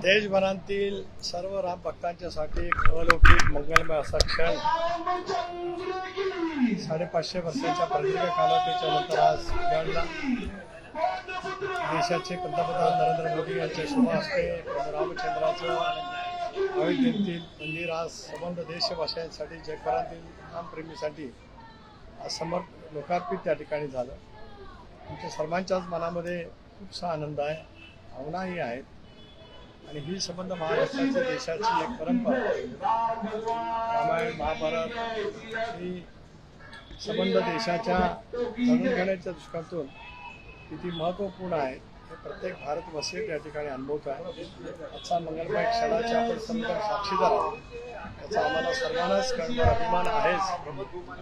देशभरातील सर्व राम भक्तांच्यासाठी एक अलौकिक मंगलमय असा क्षण 550 वर्षाच्या प्रदीर्घ कालावधीच्या नंतर आज घडला। देशाचे पंतप्रधान नरेंद्र मोदी यांच्या शुभ हस्ते रामचंद्राचं अयोध्येतील मंदिर आज संबंध देशवासियांसाठी जगभरातील रामप्रेमीसाठी समर्थ लोकार्पित त्या ठिकाणी झालं। आमच्या सर्वांच्याच मनामध्ये खूपसा आनंद आहे, भावनाही आहेत आणि ही संबंध महाराष्ट्राच्या देशाची एक परंपरा रामायण महाभारत ही संबंध देशाच्या जाणून घेण्याच्या दृष्टिकोनातून किती महत्त्वपूर्ण आहे हे प्रत्येक भारतवासी त्या ठिकाणी अनुभवत आहे। आजचा मंगलमय क्षणाचे आपण सर्व साक्षीदार आहोत, याचा आम्हाला सर्वांनाच कळणारा अभिमान आहेच।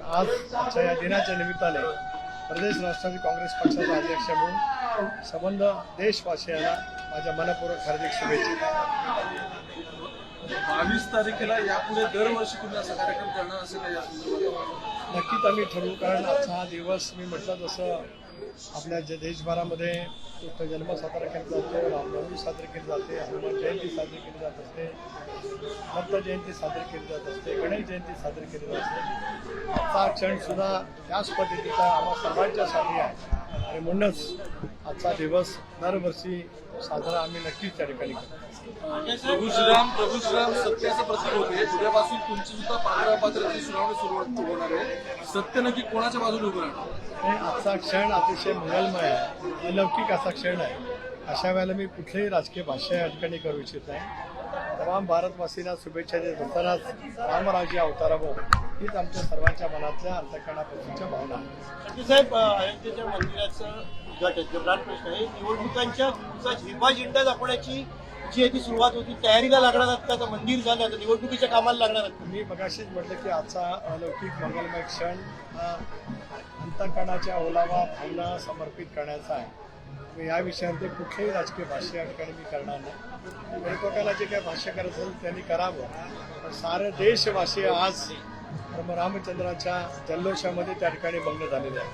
आज आजच्या या दिनाच्या निमित्ताने प्रदेश राष्ट्रवादी काँग्रेस पक्षाचे अध्यक्ष म्हणून संबंध देशवासियांना माझ्या मनपूर्वक हार्दिक शुभेच्छा। 22 तारखेला यापुढे दरवर्षी तुम्ही असा कार्यक्रम करणार असेल का? नक्कीच आम्ही ठरवू, कारण आजचा हा दिवस मी म्हटलं जसं आपल्या देशभरामध्ये कृष्ण जन्म साजरा केला जातो, रामनवमी साजरी केली जाते, हनुमान जयंती साजरी केली जात असते, दत्त जयंती साजरी केली जात असते, गणेश जयंती साजरी केली जाते। आजचा क्षण सुद्धा त्याच पद्धतीचा आम्हा सर्वांच्यासाठी आहे आणि म्हणूनच आजचा दिवस दरवर्षी साजरा आम्ही नक्कीच त्या ठिकाणी करतो। प्रभू श्रीराम सत्याचं प्रतीक होते। उद्यापासून तुमची सुद्धा पात्राची सुनावणी सुरुवात होणार आहे। सत्य नक्की कोणाच्या बाजूने उभं राहणार? आजचा क्षण अतिशय मंगलमय आहे, अलौकिक असा क्षण आहे। अशा वेळेला मी कुठलेही राजकीय भाष्य या ठिकाणी करू इच्छित नाही। तमाम भारतवासींना शुभेच्छा देत असतानाच रामराज्य अवतारावं हीच आमच्या सर्वांच्या मनातल्या अंतःकरणापासूनच्या भावना आहे। साहेब, अयोध्येच्या मंदिराचं उद्घाटन जबराट प्रश्न आहे। निवडणुकांच्या झेंडा झेंडा दाखवण्याची जी आहे ती सुरुवात होती, तयारीला लागणार आहात का? मंदिर झालं आता निवडणुकीच्या कामाला लागणार आहात? मी मगाशीच म्हटलं की आजचा अलौकिक मंगलमय क्षण हा अंतःकरणाच्या ओलावा भावना समर्पित करण्याचा आहे। या विषयावरती कुठलेही राजकीय भाष्य या ठिकाणी मी करणार नाही। एकमेकाला जे काही भाष्य करायचं असेल त्यांनी करावं, पण सारे देशवासी आज रामचंद्राच्या जल्लोषामध्ये त्या ठिकाणी मग्न झालेले आहे।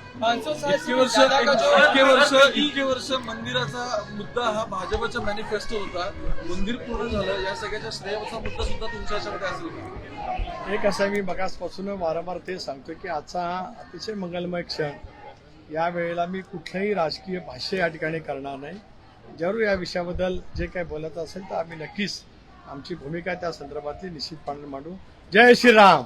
इतके वर्ष मंदिराचा मुद्दा हा भाजपचा मॅनिफेस्टो होता, मंदिर पूर्ण झालं, या सगळ्याच्या श्रेयाचा मुद्दा सुद्धा तुमच्या याच्यामध्ये असेल का? एक असं मी मगासपासून वारंवार ते सांगतो की आजचा हा अतिशय मंगलमय क्षण, या वेळेला मी कुठलंही राजकीय भाष्य या ठिकाणी करणार नाही। जरूर या विषयाबद्दल जे काही बोलायचं असेल तर आम्ही नक्कीच आमची भूमिका त्या संदर्भातली निश्चितपणे मांडू। जय श्रीराम।